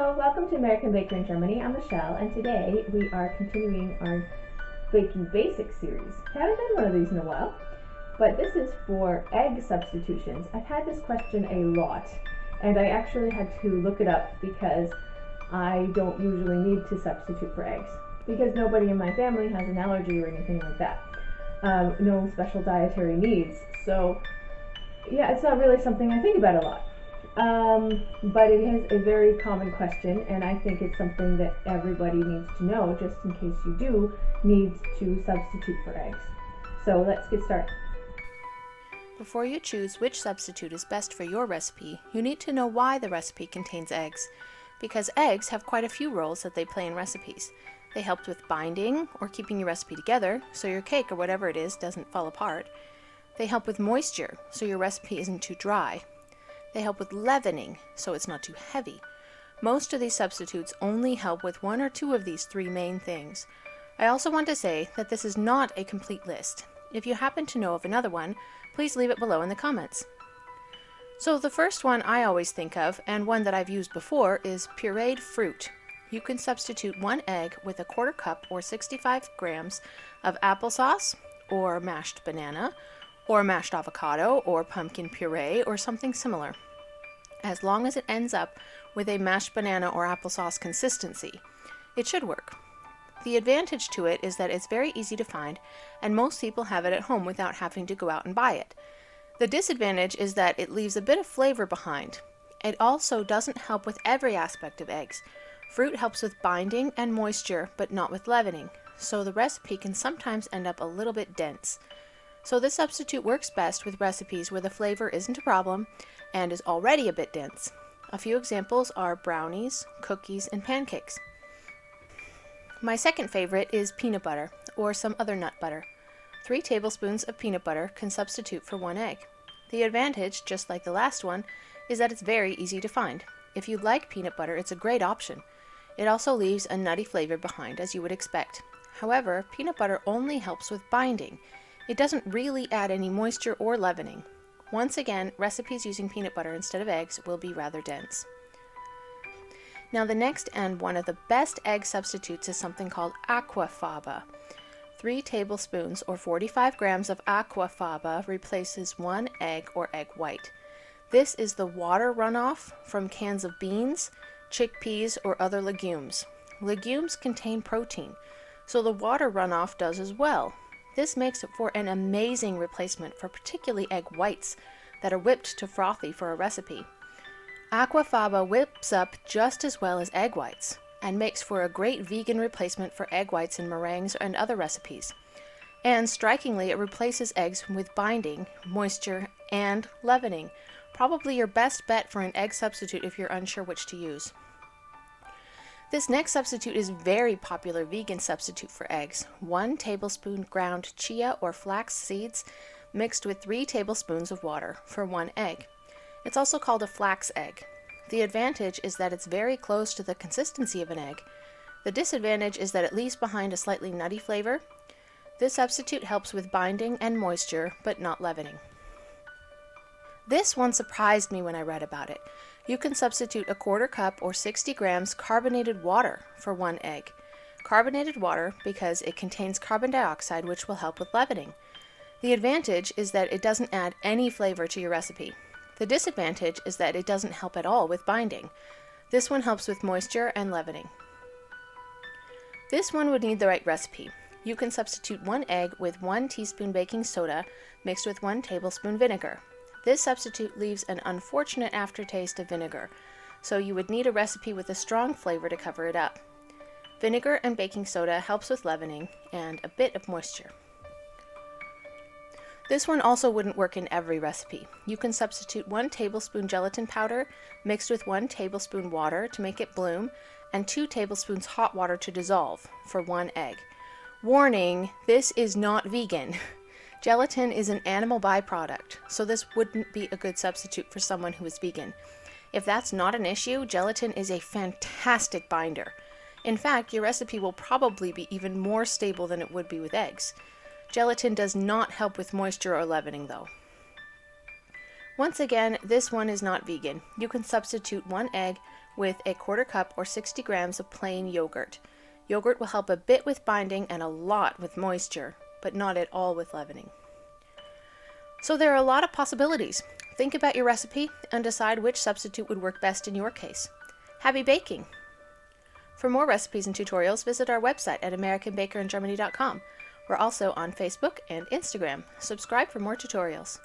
Hello, welcome to American Baker in Germany. I'm Michelle, and today we are continuing our Baking Basics series. I haven't done one of these in a while, but this is for egg substitutions. I've had this question a lot, and I actually had to look it up because I don't usually need to substitute for eggs because nobody in my family has an allergy or anything like that. No special dietary needs. So, yeah, it's not really something I think about a lot. But it is a very common question, and I think it's something that everybody needs to know just in case you do need to substitute for eggs. So let's get started. Before you choose which substitute is best for your recipe, you need to know why the recipe contains eggs, because eggs have quite a few roles that they play in recipes. They help with binding or keeping your recipe together so your cake or whatever it is doesn't fall apart. They help with moisture so your recipe isn't too dry. They help with leavening, so it's not too heavy. Most of these substitutes only help with one or two of these three main things. I also want to say that this is not a complete list. If you happen to know of another one, please leave it below in the comments. So the first one I always think of, and one that I've used before, is pureed fruit. You can substitute 1 egg with a 1/4 cup or 65 grams of applesauce, or mashed banana, or mashed avocado, or pumpkin puree, or something similar, as long as it ends up with a mashed banana or applesauce consistency. It should work. The advantage to it is that it's very easy to find, and most people have it at home without having to go out and buy it. The disadvantage is that it leaves a bit of flavor behind. It also doesn't help with every aspect of eggs. Fruit helps with binding and moisture, but not with leavening, so the recipe can sometimes end up a little bit dense. So this substitute works best with recipes where the flavor isn't a problem and is already a bit dense. A few examples are brownies, cookies, and pancakes. My second favorite is peanut butter, or some other nut butter. 3 tablespoons of peanut butter can substitute for 1 egg. The advantage, just like the last one, is that it's very easy to find. If you like peanut butter, it's a great option. It also leaves a nutty flavor behind, as you would expect. However, peanut butter only helps with binding. It doesn't really add any moisture or leavening. Once again, recipes using peanut butter instead of eggs will be rather dense. Now the next and one of the best egg substitutes is something called aquafaba. 3 tablespoons or 45 grams of aquafaba replaces 1 egg or egg white. This is the water runoff from cans of beans, chickpeas, or other legumes. Legumes contain protein, so the water runoff does as well. This makes it for an amazing replacement for particularly egg whites that are whipped to frothy for a recipe. Aquafaba whips up just as well as egg whites and makes for a great vegan replacement for egg whites in meringues and other recipes. And strikingly, it replaces eggs with binding, moisture, and leavening. Probably your best bet for an egg substitute if you're unsure which to use. This next substitute is a very popular vegan substitute for eggs. 1 tablespoon ground chia or flax seeds mixed with 3 tablespoons of water for 1 egg. It's also called a flax egg. The advantage is that it's very close to the consistency of an egg. The disadvantage is that it leaves behind a slightly nutty flavor. This substitute helps with binding and moisture, but not leavening. This one surprised me when I read about it. You can substitute a 1/4 cup or 60 grams carbonated water for 1 egg. Carbonated water because it contains carbon dioxide, which will help with leavening. The advantage is that it doesn't add any flavor to your recipe. The disadvantage is that it doesn't help at all with binding. This one helps with moisture and leavening. This one would need the right recipe. You can substitute 1 egg with 1 teaspoon baking soda mixed with 1 tablespoon vinegar. This substitute leaves an unfortunate aftertaste of vinegar, so you would need a recipe with a strong flavor to cover it up. Vinegar and baking soda helps with leavening and a bit of moisture. This one also wouldn't work in every recipe. You can substitute 1 tablespoon gelatin powder mixed with 1 tablespoon water to make it bloom and 2 tablespoons hot water to dissolve for 1 egg. Warning, this is not vegan. Gelatin is an animal byproduct, so this wouldn't be a good substitute for someone who is vegan. If that's not an issue, gelatin is a fantastic binder. In fact, your recipe will probably be even more stable than it would be with eggs. Gelatin does not help with moisture or leavening though. Once again, this one is not vegan. You can substitute 1 egg with a 1/4 cup or 60 grams of plain yogurt. Yogurt will help a bit with binding and a lot with moisture, but not at all with leavening. So there are a lot of possibilities. Think about your recipe and decide which substitute would work best in your case. Happy baking! For more recipes and tutorials, visit our website at americanbakerin germany.com. We're also on Facebook and Instagram. Subscribe for more tutorials.